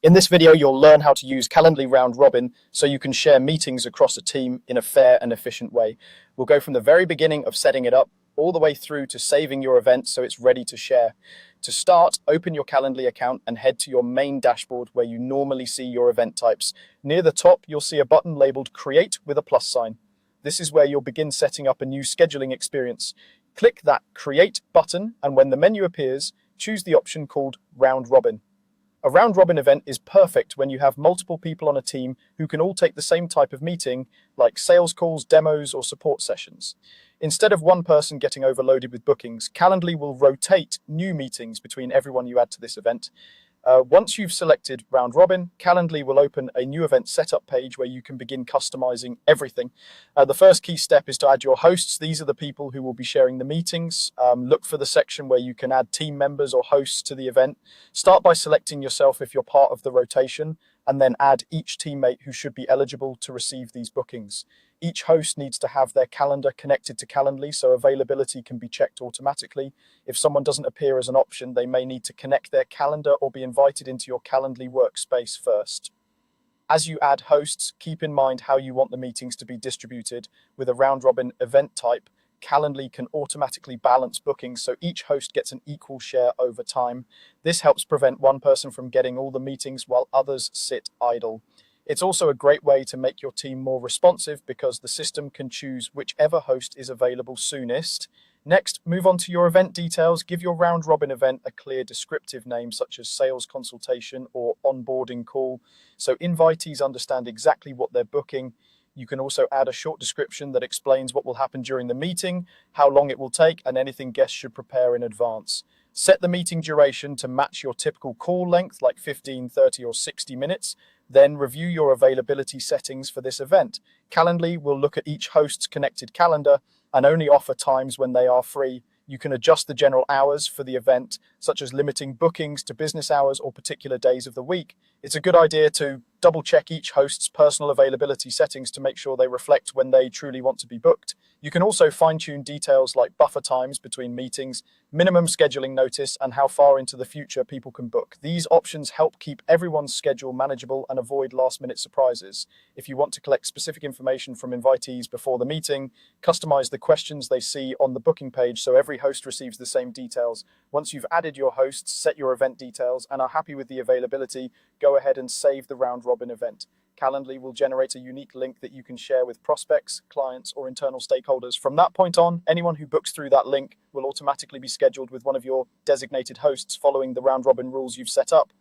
In this video, you'll learn how to use Calendly Round Robin so you can share meetings across a team in a fair and efficient way. We'll go from the very beginning of setting it up all the way through to saving your event so it's ready to share. To start, open your Calendly account and head to your main dashboard where you normally see your event types. Near the top, you'll see a button labeled Create with a plus sign. This is where you'll begin setting up a new scheduling experience. Click that Create button, and when the menu appears, choose the option called Round Robin. A round robin event is perfect when you have multiple people on a team who can all take the same type of meeting, like sales calls, demos, or support sessions. Instead of one person getting overloaded with bookings, Calendly will rotate new meetings between everyone you add to this event. Once you've selected Round Robin, Calendly will open a new event setup page where you can begin customizing everything. The first key step is to add your hosts. These are the people who will be sharing the meetings. Look for the section where you can add team members or hosts to the event. Start by selecting yourself if you're part of the rotation, and then add each teammate who should be eligible to receive these bookings. Each host needs to have their calendar connected to Calendly so availability can be checked automatically. If someone doesn't appear as an option, they may need to connect their calendar or be invited into your Calendly workspace first. As you add hosts, keep in mind how you want the meetings to be distributed. With a round robin event type, Calendly can automatically balance bookings so each host gets an equal share over time. This helps prevent one person from getting all the meetings while others sit idle. It's also a great way to make your team more responsive because the system can choose whichever host is available soonest. Next, move on to your event details. Give your round robin event a clear descriptive name such as sales consultation or onboarding call, so invitees understand exactly what they're booking. You can also add a short description that explains what will happen during the meeting, how long it will take, and anything guests should prepare in advance. Set the meeting duration to match your typical call length, like 15, 30, or 60 minutes. Then review your availability settings for this event. Calendly will look at each host's connected calendar and only offer times when they are free. You can adjust the general hours for the event, such as limiting bookings to business hours or particular days of the week. It's a good idea to double check each host's personal availability settings to make sure they reflect when they truly want to be booked. You can also fine-tune details like buffer times between meetings, minimum scheduling notice, and how far into the future people can book. These options help keep everyone's schedule manageable and avoid last-minute surprises. If you want to collect specific information from invitees before the meeting, customize the questions they see on the booking page so every host receives the same details. Once you've added your hosts, set your event details, and are happy with the availability, go ahead and save the round robin event. Calendly will generate a unique link that you can share with prospects, clients, or internal stakeholders. From that point on, anyone who books through that link will automatically be scheduled with one of your designated hosts following the round robin rules you've set up.